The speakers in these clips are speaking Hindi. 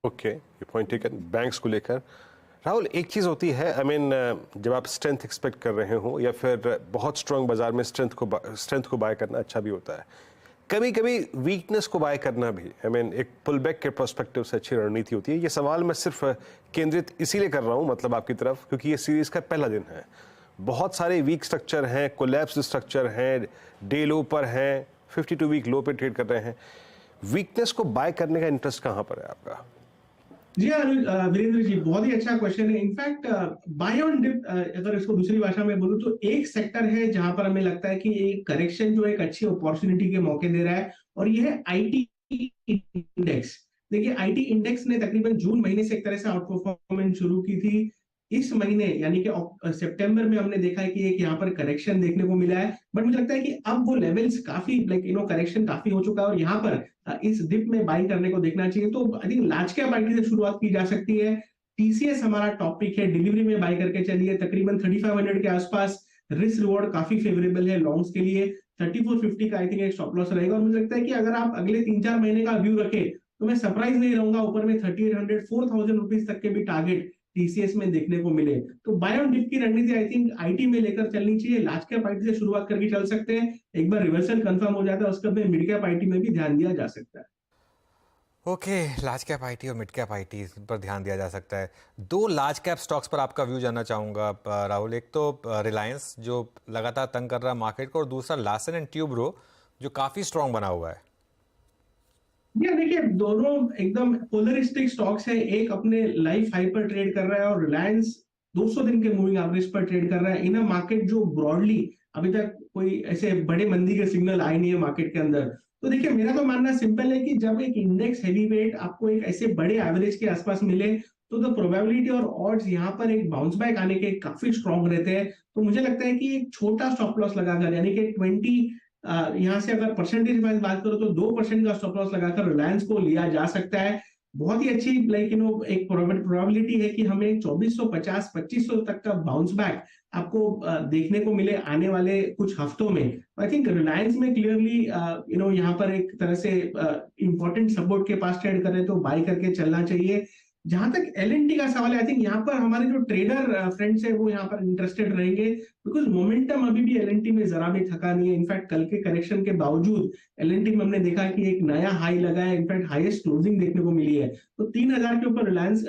ओके, ये पॉइंट टेकन। बैंक्स को लेकर राहुल, एक चीज़ होती है, जब आप स्ट्रेंथ एक्सपेक्ट कर रहे हो या फिर बहुत स्ट्रांग बाजार में स्ट्रेंथ को बाय करना अच्छा भी होता है। कभी कभी वीकनेस को बाय करना भी एक पुल बैक के पर्सपेक्टिव से अच्छी रणनीति होती है। ये सवाल मैं सिर्फ केंद्रित इसीलिए कर रहा हूँ, मतलब आपकी तरफ, क्योंकि ये सीरीज का पहला दिन है। बहुत सारे वीक स्ट्रक्चर हैं, कोलैप्स स्ट्रक्चर हैं, डे लो पर हैं, 52 वीक लो पे ट्रेड कर रहे हैं। वीकनेस को बाय करने का इंटरेस्ट कहाँ पर है आपका? जी हाँ वीरेंद्र जी, बहुत ही अच्छा क्वेश्चन है। इनफैक्ट बाय ऑन डिप, अगर इसको दूसरी भाषा में बोलूं तो एक सेक्टर है जहां पर हमें लगता है कि एक करेक्शन जो एक अच्छी अपॉर्चुनिटी के मौके दे रहा है, और ये है आईटी इंडेक्स। देखिए, आईटी इंडेक्स ने तकरीबन जून महीने से एक तरह से आउट परफॉर्मेंस शुरू की थी। इस महीने यानी कि सितंबर में हमने देखा है कि एक यहाँ पर करेक्शन देखने को मिला है, बट मुझे लगता है कि अब वो लेवल्स काफी करेक्शन काफी हो चुका है, और यहाँ पर इस डिप में बाई करने को देखना चाहिए। तो I think large cap IT से शुरुआत की जा सकती है। टीसीएस हमारा टॉपिक है, डिलीवरी में बाई करके चलिए तकरीबन 3500 के आसपास। रिस्क रिवॉर्ड काफी फेवरेबल है लॉन्ग्स के लिए। 3450 का आई थिंक एक स्टॉप लॉस रहेगा, और मुझे लगता है कि अगर आप अगले 3-4 महीने का व्यू रखें तो मैं सरप्राइज नहीं रहूंगा ऊपर में 3800 4000 रुपीज तक के भी टारगेट टीसीएस में देखने को मिले। तो बाय ऑन डिप की रणनीति आई थिंक आईटी में लेकर चलनी चाहिए। लार्ज कैप आईटी से शुरुआत करके चल सकते हैं, एक बार रिवर्सल कंफर्म हो जाता है उसके बाद मिड कैप आईटी में भी ध्यान दिया जा सकता है। ओके, लार्ज कैप आईटी और मिड कैप आईटी पर ध्यान दिया जा सकता है। दो लार्ज कैप स्टॉक्स पर आपका व्यू जानना चाहूंगा राहुल। एक तो रिलायंस जो लगातार तंग कर रहा है मार्केट को, और दूसरा लार्सन एंड ट्यूब्रो जो काफी स्ट्रांग बना हुआ है। ये देखिए, दोनों एकदम पोलरिस्टिक स्टॉक्स है। एक अपने लाइफ हाई पर ट्रेड कर रहा है, और रिलायंस 200 दिन के मूविंग एवरेज पर ट्रेड कर रहा है इन अ मार्केट जो ब्रॉडली अभी तक कोई ऐसे बड़े मंदी के सिग्नल आए नहीं है मार्केट के अंदर। तो देखिए, मेरा तो मानना सिंपल है कि जब एक इंडेक्स हैवी वेट आपको एक ऐसे बड़े एवरेज के आसपास मिले, तो द प्रोबेबिलिटी और ऑड्स यहाँ पर एक बाउंस बैक आने के काफी स्ट्रॉन्ग रहते हैं। तो मुझे लगता है कि एक छोटा स्टॉप लॉस लगाकर, यानी कि 20, यहाँ से अगर परसेंटेज वाइज बात करो तो 2% का स्टॉप लॉस लगाकर रिलायंस को लिया जा सकता है। बहुत ही अच्छी एक प्रोबेबिलिटी है कि हमें 2450 2500 तक का बाउंस बैक आपको देखने को मिले आने वाले कुछ हफ्तों में। आई थिंक रिलायंस में क्लियरली यहाँ पर एक तरह से इंपॉर्टेंट सपोर्ट के पास ट्रेड करें तो बाई करके चलना चाहिए। जहां तक एलएनटी का सवाल है, आई थिंक यहाँ पर हमारे जो ट्रेडर फ्रेंड्स है वो यहाँ पर इंटरेस्टेड रहेंगे, बिकॉज मोमेंटम अभी भी एलएनटी में जरा भी थका नहीं है। इनफैक्ट कल के करेक्शन के बावजूद एलएनटी में हमने देखा कि एक नया हाई लगा है, इनफैक्ट हाईएस्ट क्लोजिंग देखने को मिली है। तो 3000 के ऊपर रिलायंस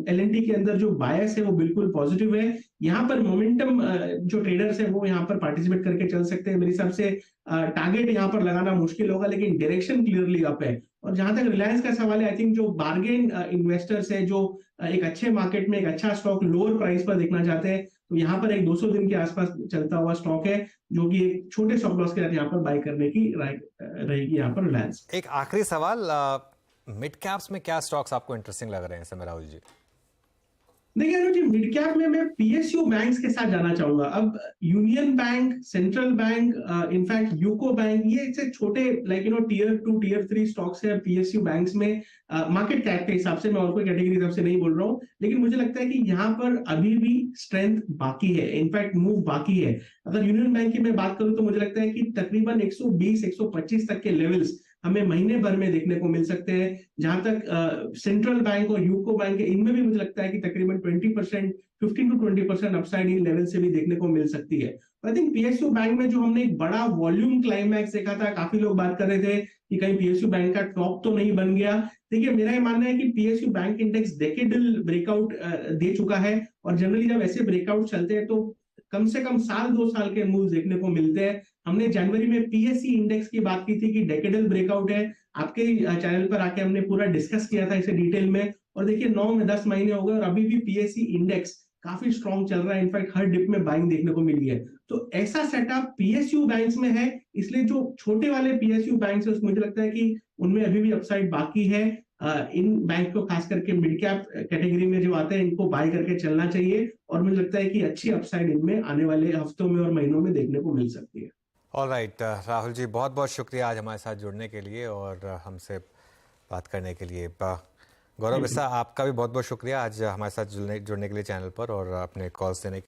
एलएनटी के अंदर जो बायस है वो बिल्कुल पॉजिटिव है। यहाँ पर मोमेंटम जो ट्रेडर्स है वो यहाँ पर पार्टिसिपेट करके चल सकते हैं। मेरे हिसाब से टारगेट यहाँ पर लगाना मुश्किल होगा, लेकिन डायरेक्शन क्लियरली अप है। और जहां तक रिलायंस का सवाल है, आई थिंक जो बार्गेन इन्वेस्टर्स है जो एक अच्छे मार्केट में एक अच्छा स्टॉक लोअर प्राइस पर देखना चाहते हैं, तो यहाँ पर एक 200 दिन के आसपास चलता हुआ स्टॉक है जो कि एक छोटे स्टॉप लॉस के साथ यहाँ पर बाय करने की रहेगी यहाँ पर रिलायंस। एक आखिरी सवाल, मिड कैप्स में क्या स्टॉक्स आपको इंटरेस्टिंग लग रहे हैं समय राहुल जी? देखिए अनुज जी, मिड कैप में मैं पीएसयू बैंक्स के साथ जाना चाहूंगा। अब union bank, central bank, in fact UCO bank, ये ऐसे छोटे टियर 2 टियर 3 स्टॉक्स है पीएसयू बैंक्स में। मार्केट कैप के हिसाब से, मैं और कोई कैटेगरी हिसाब से नहीं बोल रहा हूँ, लेकिन मुझे लगता है कि यहाँ पर अभी भी स्ट्रेंथ बाकी है, इनफैक्ट मूव बाकी है। अगर यूनियन बैंक की मैं बात करूं तो मुझे लगता है कि तकरीबन 120 125 तक के लेवल्स हमें महीने भर में देखने को मिल सकते हैं। जहां तक सेंट्रल बैंक और यूको बैंक है, इनमें भी मुझे लगता है कि तकरीबन 20%, 15 to 20% अपसाइड इन लेवल से भी देखने को मिल सकती है। आई थिंक पीएसयू बैंक में जो हमने एक बड़ा वॉल्यूम क्लाइमैक्स देखा था, काफी लोग बात कर रहे थे कि कहीं पीएसयू बैंक का टॉप तो नहीं बन गया। देखिए, मेरा ये मानना है कि PSU bank index decadal breakout दे चुका है, और जनरली जब ऐसे ब्रेकआउट चलते हैं तो कम से कम साल 2 साल के मूव देखने को मिलते हैं। हमने जनवरी में पीएससी इंडेक्स की बात की थी कि डेकेडल ब्रेकआउट है। आपके चैनल पर आके हमने पूरा डिस्कस किया था इसे डिटेल में, और देखिए 9 में 10 महीने हो गए और अभी भी पीएससी इंडेक्स काफी स्ट्रॉन्ग चल रहा है। इनफैक्ट हर डिप में बाइंग देखने को मिली है। तो ऐसा सेटअप पीएसयू बैंक्स में है, इसलिए जो छोटे वाले पीएसयू बैंक्स है मुझे लगता है कि उनमें अभी भी अपसाइड बाकी है। इन बैंक को खास करके मिड कैप कैटेगरी में जो आते हैं इनको बाय करके चलना चाहिए, और मुझे लगता है कि अच्छी अपसाइड इनमें आने वाले हफ्तों में और महीनों में देखने को मिल सकती है। ऑलराइट राहुल जी, बहुत बहुत शुक्रिया आज हमारे साथ जुड़ने के लिए और हमसे बात करने के लिए। गौरव बिस्सा, आपका भी बहुत बहुत शुक्रिया आज हमारे साथ जुड़ने के लिए चैनल पर और अपने कॉल्स देने के